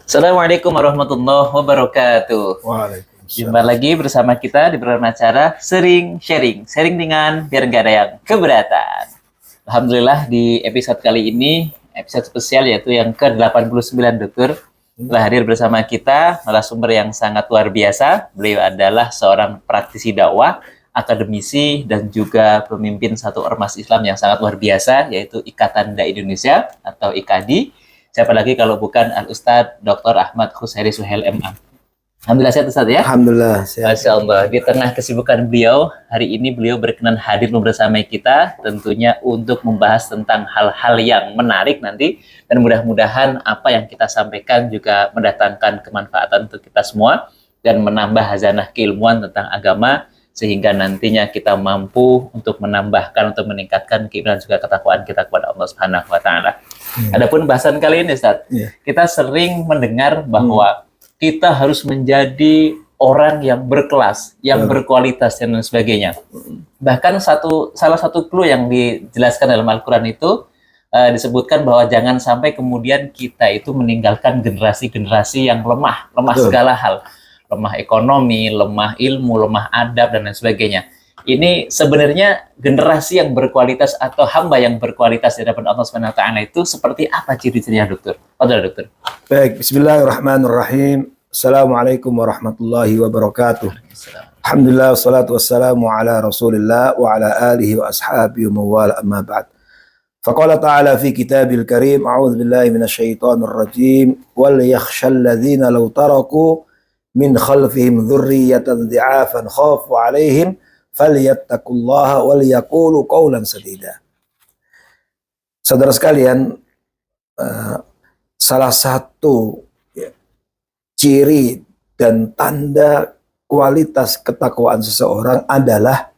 Assalamualaikum warahmatullahi wabarakatuh. Jumpa Waalaikumsalam. lagi bersama kita di program acara Sering Sharing. Sharing ringan biar nggak ada yang keberatan. Alhamdulillah di episode kali ini, episode spesial yaitu yang ke-89 Dokter. Telah hadir bersama kita narasumber yang sangat luar biasa. Beliau adalah seorang praktisi dakwah, akademisi, dan juga pemimpin satu ormas Islam yang sangat luar biasa, yaitu Ikatan Dai Indonesia atau IKADI. Siapa lagi kalau bukan Al-Ustadz Dr. Ahmad Khusairi Suhail MA. Alhamdulillah sehat Ustadz ya. Alhamdulillah sehat. Masya Allah. Di tengah kesibukan beliau, hari ini beliau berkenan hadir bersama kita, tentunya untuk membahas tentang hal-hal yang menarik nanti, dan mudah-mudahan apa yang kita sampaikan juga mendatangkan kemanfaatan untuk kita semua, dan menambah hazanah keilmuan tentang agama, sehingga nantinya kita mampu untuk menambahkan, untuk meningkatkan keimanan juga ketakwaan kita kepada Allah Subhanahu wa Ta'ala. Adapun bahasan kali ini, Ustaz, kita sering mendengar bahwa kita harus menjadi orang yang berkelas, yang berkualitas, dan lain sebagainya. Bahkan salah satu clue yang dijelaskan dalam Al-Quran itu disebutkan bahwa jangan sampai kemudian kita itu meninggalkan generasi-generasi yang lemah segala hal. Lemah ekonomi, lemah ilmu, lemah adab, dan lain sebagainya. Ini sebenarnya generasi yang berkualitas atau hamba yang berkualitas di hadapan Allah Subhanahu wa Ta'ala itu seperti apa ciri-cirinya, Dokter? Padahal, Dokter. Baik, bismillahirrahmanirrahim. Assalamualaikum warahmatullahi wabarakatuh. Alhamdulillah, wassalatu wassalamu ala rasulillah wa ala alihi wa ashabihi wa mawala amma ba'd. Faqala ta'ala fi kitabil karim, a'udhu billahi minasyaitanir rajim, wal yakhshal ladhina law taraku min khalfihim dhurriyatan dhi'afan khafu alaihim falyattaqullaha wal yaqulu qawlan sadida. Saudara sekalian, salah satu ciri dan tanda kualitas ketakwaan seseorang adalah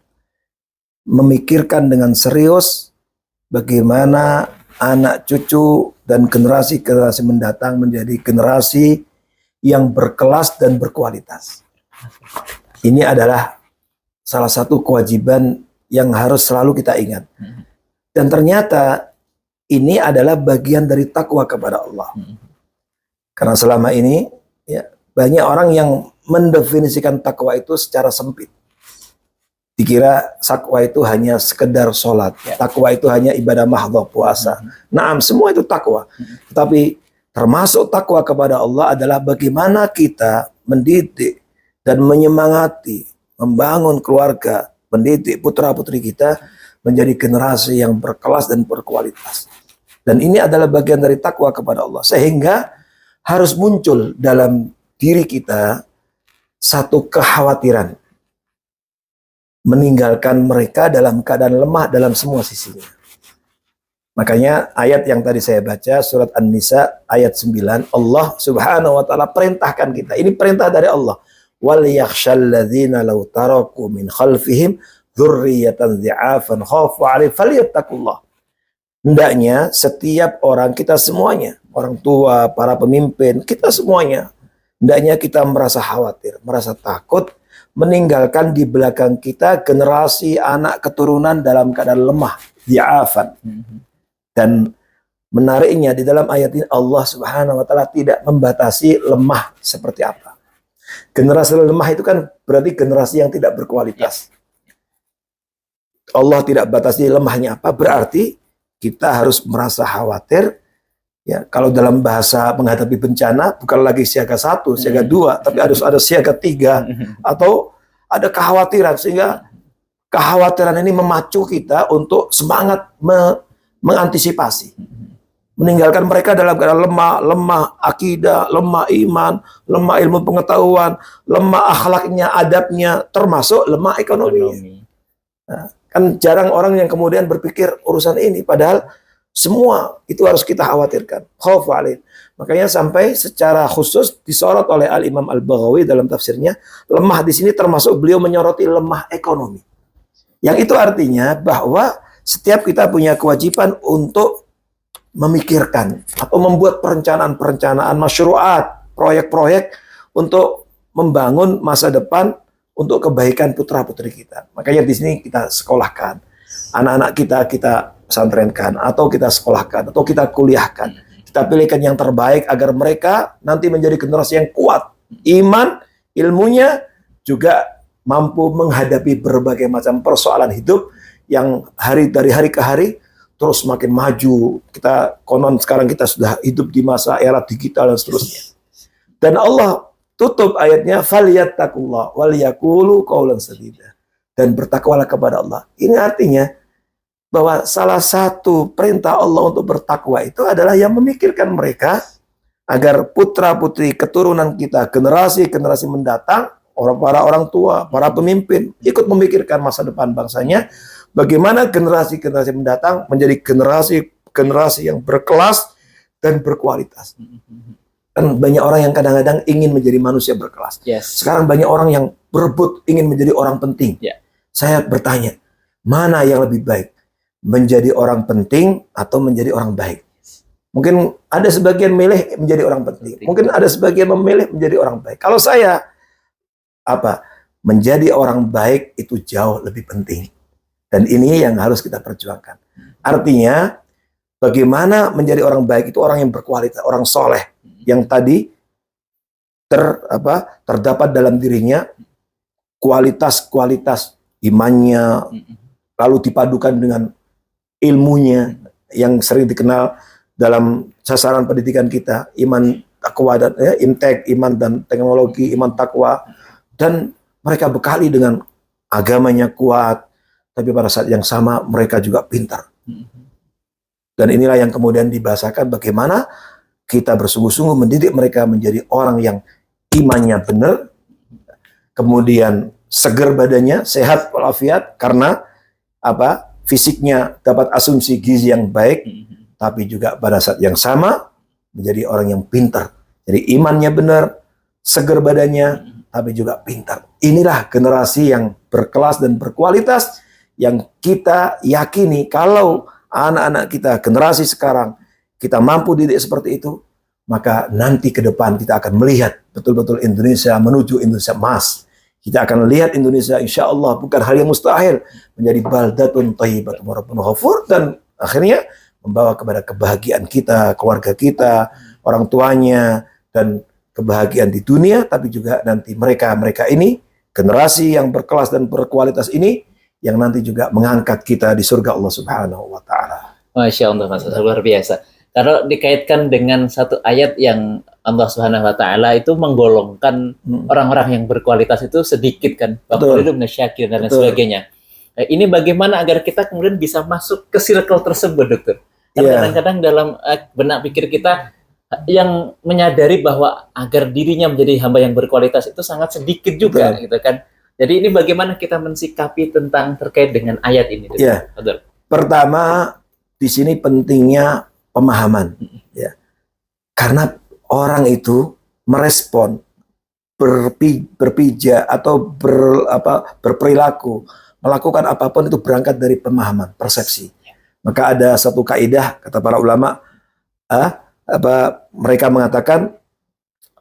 memikirkan dengan serius bagaimana anak cucu dan generasi-generasi mendatang menjadi generasi yang berkelas dan berkualitas. Ini adalah salah satu kewajiban yang harus selalu kita ingat. Dan ternyata ini adalah bagian dari takwa kepada Allah. Karena selama ini banyak orang yang mendefinisikan takwa itu secara sempit. Dikira takwa itu hanya sekedar sholat. Takwa itu hanya ibadah mahdhah, puasa. Naam, semua itu takwa. Tetapi termasuk takwa kepada Allah adalah bagaimana kita mendidik dan menyemangati, membangun keluarga, mendidik putra-putri kita menjadi generasi yang berkelas dan berkualitas. Dan ini adalah bagian dari takwa kepada Allah. Sehingga harus muncul dalam diri kita satu kekhawatiran. Meninggalkan mereka dalam keadaan lemah dalam semua sisinya. Makanya ayat yang tadi saya baca, surat An-Nisa ayat 9, Allah subhanahu wa ta'ala perintahkan kita. Ini perintah dari Allah. وَلْيَخْشَى الَّذِينَ لَوْ تَرَكُوا مِنْ خَلْفِهِمْ ذُرِّيَّةً ضِعَافًا خَافُوا عَلَيْهِمْ فَلْيَتَّقُوا اللَّهَ. Hendaknya setiap orang, kita semuanya, orang tua, para pemimpin, kita semuanya, hendaknya kita merasa khawatir, merasa takut, meninggalkan di belakang kita generasi anak keturunan dalam keadaan lemah, di'afan. Dan menariknya di dalam ayat ini Allah subhanahu wa ta'ala tidak membatasi lemah seperti apa. Generasi lemah itu kan berarti generasi yang tidak berkualitas. Allah tidak batasi lemahnya apa, berarti kita harus merasa khawatir. Ya, kalau dalam bahasa menghadapi bencana bukan lagi siaga 1, siaga 2, tapi harus ada siaga 3 atau ada kekhawatiran, sehingga kekhawatiran ini memacu kita untuk semangat mengantisipasi. Meninggalkan mereka dalam keadaan lemah akidah, lemah iman, lemah ilmu pengetahuan, lemah akhlaknya, adabnya, termasuk lemah ekonomi. Nah, kan jarang orang yang kemudian berpikir urusan ini, padahal semua itu harus kita khawatirkan. Khawfu alaihim. Makanya sampai secara khusus disorot oleh Al-Imam Al-Baghawi dalam tafsirnya, lemah di sini termasuk beliau menyoroti lemah ekonomi. Yang itu artinya bahwa setiap kita punya kewajiban untuk memikirkan atau membuat perencanaan-perencanaan masyru'at, proyek-proyek untuk membangun masa depan untuk kebaikan putra-putri kita. Makanya di sini kita sekolahkan anak-anak kita pesantrenkan atau kita sekolahkan atau kita kuliahkan. kita pilihkan yang terbaik agar mereka nanti menjadi generasi yang kuat. Iman, ilmunya juga mampu menghadapi berbagai macam persoalan hidup yang dari hari ke hari terus makin maju. Kita konon sekarang kita sudah hidup di masa era digital dan seterusnya. Dan Allah tutup ayatnya, falyattaqullah wal yaqulu qaulan sadida. Dan bertakwalah kepada Allah. Ini artinya bahwa salah satu perintah Allah untuk bertakwa itu adalah yang memikirkan mereka agar putra-putri keturunan kita, generasi-generasi mendatang, para orang tua, para pemimpin ikut memikirkan masa depan bangsanya, bagaimana generasi-generasi mendatang menjadi generasi yang berkelas dan berkualitas. Kan banyak orang yang kadang-kadang ingin menjadi manusia berkelas. Sekarang banyak orang yang berebut ingin menjadi orang penting. Saya bertanya, mana yang lebih baik? Menjadi orang penting atau menjadi orang baik? Mungkin ada sebagian milih menjadi orang penting. Mungkin ada sebagian memilih menjadi orang baik. Kalau saya, menjadi orang baik itu jauh lebih penting. Dan ini yang harus kita perjuangkan. Artinya, bagaimana menjadi orang baik itu orang yang berkualitas, orang soleh. Yang tadi terdapat dalam dirinya kualitas-kualitas imannya, lalu dipadukan dengan ilmunya yang sering dikenal dalam sasaran pendidikan kita, iman, takwa, dan imtek, iman dan teknologi, iman, takwa, dan mereka bekali dengan agamanya kuat, tapi pada saat yang sama mereka juga pintar. Dan inilah yang kemudian dibahasakan bagaimana kita bersungguh-sungguh mendidik mereka menjadi orang yang imannya benar, kemudian seger badannya, sehat walafiat, karena fisiknya dapat asumsi gizi yang baik, tapi juga pada saat yang sama menjadi orang yang pintar. Jadi imannya benar, seger badannya, tapi juga pintar. Inilah generasi yang berkelas dan berkualitas yang kita yakini kalau anak-anak kita, generasi sekarang, kita mampu didik seperti itu, maka nanti ke depan kita akan melihat betul-betul Indonesia menuju Indonesia emas. Kita akan lihat Indonesia insya Allah bukan hal yang mustahil menjadi baldatun thayyibatun wa rabbun ghafur, dan akhirnya membawa kepada kebahagiaan kita, keluarga kita, orang tuanya, dan kebahagiaan di dunia, tapi juga nanti mereka ini, generasi yang berkelas dan berkualitas ini, yang nanti juga mengangkat kita di surga Allah Subhanahu wa Ta'ala. Masya Allah, Mas, luar biasa. Kalau dikaitkan dengan satu ayat yang Allah Subhanahu wa Ta'ala itu menggolongkan orang-orang yang berkualitas itu sedikit kan, Bakhulil Syakir dan lain sebagainya. Nah, ini bagaimana agar kita kemudian bisa masuk ke circle tersebut, dokter? Karena kadang-kadang dalam benak pikir kita yang menyadari bahwa agar dirinya menjadi hamba yang berkualitas itu sangat sedikit juga, gitu kan? Jadi ini bagaimana kita mensikapi tentang terkait dengan ayat ini? Dokter? Pertama, di sini pentingnya pemahaman, ya, karena orang itu merespon, berpijak atau berperilaku, melakukan apapun itu berangkat dari pemahaman, persepsi. Maka ada satu kaidah kata para ulama, mereka mengatakan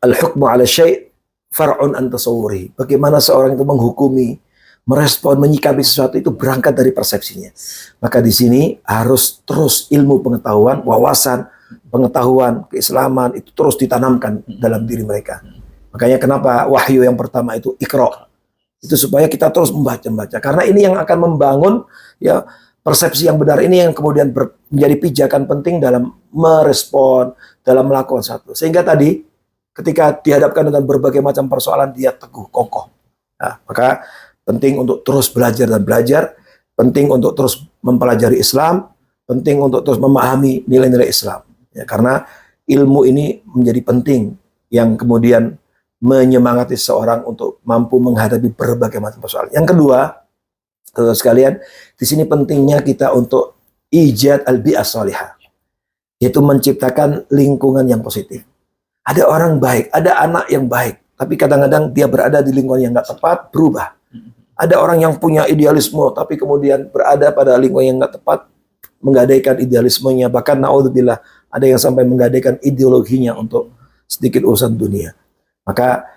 al-hukmu ala syai' far'un an tasawwuri. Bagaimana seorang itu menghukumi, merespon, menyikapi sesuatu itu berangkat dari persepsinya. Maka di sini harus terus ilmu pengetahuan, wawasan, pengetahuan, keislaman itu terus ditanamkan dalam diri mereka. Makanya kenapa wahyu yang pertama itu Iqra. Itu supaya kita terus membaca. Karena ini yang akan membangun ya persepsi yang benar ini, yang kemudian menjadi pijakan penting dalam merespon, dalam melakukan satu. Sehingga tadi ketika dihadapkan dengan berbagai macam persoalan dia teguh, kokoh. Nah, maka penting untuk terus belajar dan belajar, penting untuk terus mempelajari Islam, penting untuk terus memahami nilai-nilai Islam. Ya, karena ilmu ini menjadi penting yang kemudian menyemangati seseorang untuk mampu menghadapi berbagai macam persoalan. Yang kedua, teman-teman sekalian, di sini pentingnya kita untuk ijad al-bi'ah salihah, yaitu menciptakan lingkungan yang positif. Ada orang baik, ada anak yang baik, tapi kadang-kadang dia berada di lingkungan yang nggak tepat, berubah. Ada orang yang punya idealisme, tapi kemudian berada pada lingkungan yang nggak tepat, menggadaikan idealismenya, bahkan naudzubillah, ada yang sampai menggadaikan ideologinya untuk sedikit urusan dunia. Maka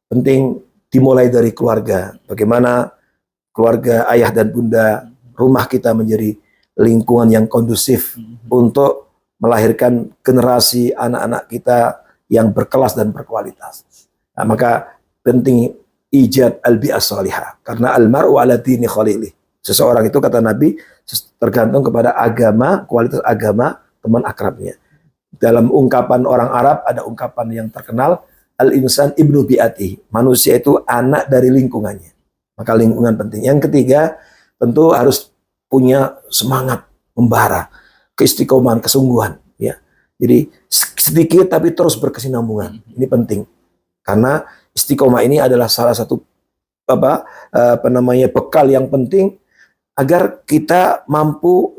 penting dimulai dari keluarga. Bagaimana keluarga, ayah dan bunda, rumah kita menjadi lingkungan yang kondusif untuk melahirkan generasi anak-anak kita yang berkelas dan berkualitas. Nah, maka penting ijad al-bi'ah salihah, karena al-mar'u ala dini khalilih. Seseorang itu, kata Nabi, tergantung kepada agama, kualitas agama teman akrabnya. Dalam ungkapan orang Arab ada ungkapan yang terkenal, al-insan ibnu bi'ati. Manusia itu anak dari lingkungannya. Maka lingkungan penting. Yang ketiga, tentu harus punya semangat membara, keistiqomahan, kesungguhan. Ya. Jadi sedikit tapi terus berkesinambungan. Ini penting. Karena istiqomah ini adalah salah satu bekal yang penting agar kita mampu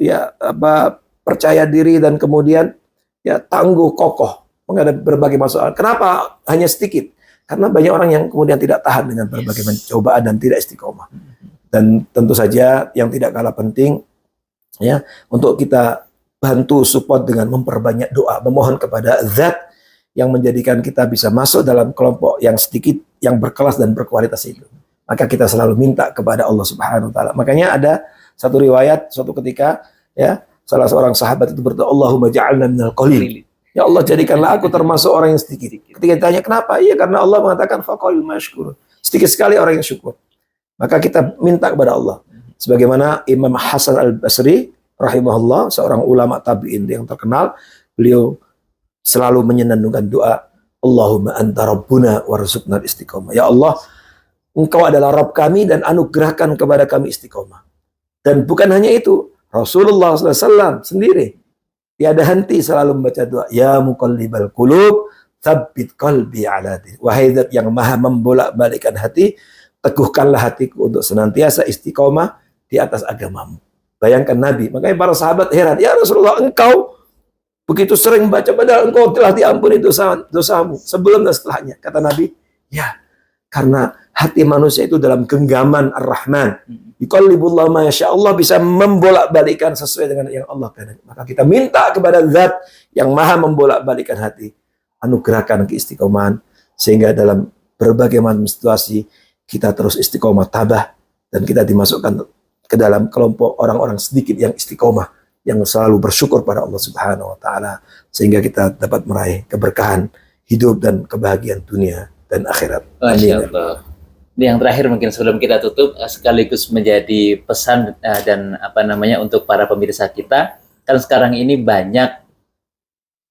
percaya diri dan kemudian tangguh, kokoh menghadapi berbagai masalah. Kenapa hanya sedikit? Karena banyak orang yang kemudian tidak tahan dengan berbagai cobaan dan tidak istiqomah. Dan tentu saja yang tidak kalah penting, untuk kita bantu support dengan memperbanyak doa, memohon kepada Zat yang menjadikan kita bisa masuk dalam kelompok yang sedikit, yang berkelas dan berkualitas itu. Maka kita selalu minta kepada Allah Subhanahu Wa Taala. Makanya ada satu riwayat, suatu ketika, salah seorang sahabat itu berdoa, Allahumma ja'alna minal qalil. Ya Allah, jadikanlah aku termasuk orang yang sedikit. Ketika ditanya kenapa? Iya, karena Allah mengatakan faqalil mashkur. Sedikit sekali orang yang syukur. Maka kita minta kepada Allah. Sebagaimana Imam Hasan al-Basri rahimahullah, seorang ulama tabi'in yang terkenal, beliau selalu menyenandungkan doa, Allahumma anta rabbuna warzuqna istiqomah. Ya Allah, Engkau adalah Rabb kami dan anugerahkan kepada kami istiqomah. Dan bukan hanya itu, Rasulullah SAW sendiri tiada henti selalu membaca doa, ya muqallibal qulub tsabbit qalbi ala din. Wahai Zat yang maha membolak-balikkan hati, teguhkanlah hatiku untuk senantiasa istiqomah di atas agamamu. Bayangkan Nabi, makanya para sahabat heran, ya Rasulullah, engkau begitu sering baca, padahal engkau telah diampuni dosamu sebelum dan setelahnya. Kata Nabi, ya, karena hati manusia itu dalam genggaman Ar-Rahman. Yuqallibullahu ma yasha. Allah bisa membolak-balikkan sesuai dengan yang Allah kehendaki. Maka kita minta kepada Zat yang maha membolak-balikkan hati, anugerahkan keistiqomahan sehingga dalam berbagai macam situasi kita terus istiqomah tabah dan kita dimasukkan ke dalam kelompok orang-orang sedikit yang istiqomah, yang selalu bersyukur pada Allah Subhanahu Wa Taala sehingga kita dapat meraih keberkahan hidup dan kebahagiaan dunia dan akhirat. Masya Allah. Yang terakhir mungkin sebelum kita tutup, sekaligus menjadi pesan dan untuk para pemirsa kita. Kan sekarang ini banyak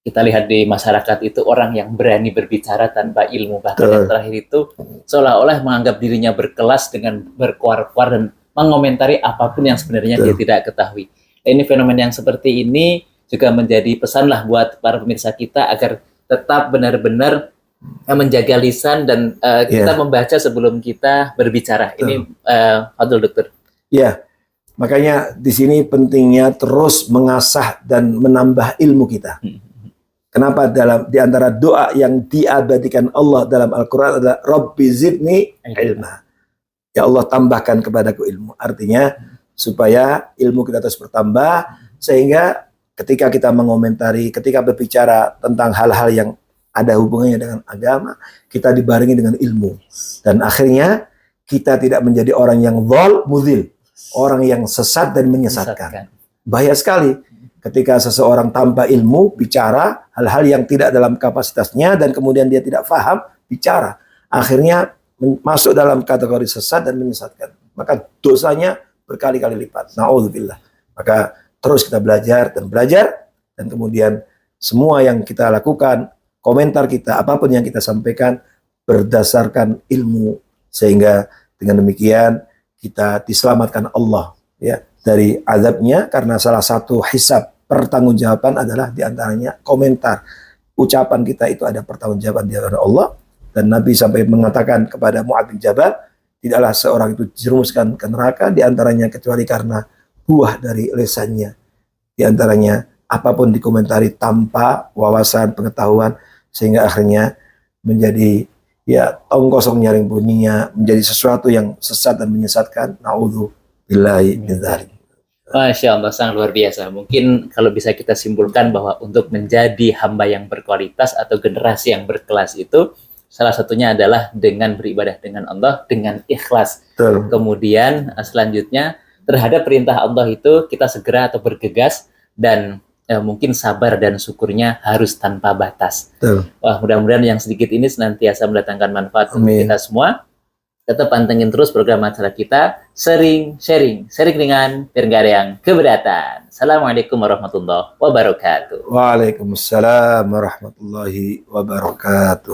kita lihat di masyarakat itu orang yang berani berbicara tanpa ilmu. Bahkan yang terakhir itu seolah-olah menganggap dirinya berkelas dengan berkuar-kuar dan mengomentari apapun yang sebenarnya dia tidak ketahui. Ini fenomena yang seperti ini juga menjadi pesanlah buat para pemirsa kita agar tetap benar-benar menjaga lisan dan kita membaca sebelum kita berbicara. Ini Fadul, dokter. Ya, makanya di sini pentingnya terus mengasah dan menambah ilmu kita. Kenapa di antara doa yang diabadikan Allah dalam Al-Quran adalah Rabbi zidni ilma. Ya Allah, tambahkan kepadaku ilmu. Artinya supaya ilmu kita terus bertambah sehingga ketika kita mengomentari, ketika berbicara tentang hal-hal yang ada hubungannya dengan agama, kita dibarengi dengan ilmu. Dan akhirnya kita tidak menjadi orang yang dhal mudhil, orang yang sesat dan menyesatkan. Bahaya sekali ketika seseorang tanpa ilmu bicara hal-hal yang tidak dalam kapasitasnya dan kemudian dia tidak paham bicara. Akhirnya masuk dalam kategori sesat dan menyesatkan. Maka dosanya berkali-kali lipat. Na'udzubillah. Maka terus kita belajar dan kemudian semua yang kita lakukan, komentar kita, apapun yang kita sampaikan berdasarkan ilmu sehingga dengan demikian kita diselamatkan Allah dari azabnya, karena salah satu hisab pertanggungjawaban adalah diantaranya komentar. Ucapan kita itu ada pertanggungjawaban di hadapan Allah, dan Nabi sampai mengatakan kepada Mu'adz bin Jabal, tidaklah seorang itu dijerumuskan ke neraka diantaranya kecuali karena buah dari lisannya, diantaranya apapun dikomentari tanpa wawasan pengetahuan sehingga akhirnya menjadi tong kosong nyaring bunyinya, menjadi sesuatu yang sesat dan menyesatkan. Na'udzubillahi min dzalik. Masya Allah, sangat luar biasa. Mungkin kalau bisa kita simpulkan bahwa untuk menjadi hamba yang berkualitas atau generasi yang berkelas itu salah satunya adalah dengan beribadah dengan Allah dengan ikhlas. Betul. Kemudian selanjutnya terhadap perintah Allah itu kita segera atau bergegas, dan mungkin sabar dan syukurnya harus tanpa batas. Betul. Wah, mudah-mudahan yang sedikit ini senantiasa mendatangkan manfaat untuk Amin. kita semua. Tetap pantengin terus program acara kita, sharing dengan biar nggak ada yang keberatan. Assalamualaikum warahmatullahi wabarakatuh. Waalaikumsalam warahmatullahi wabarakatuh.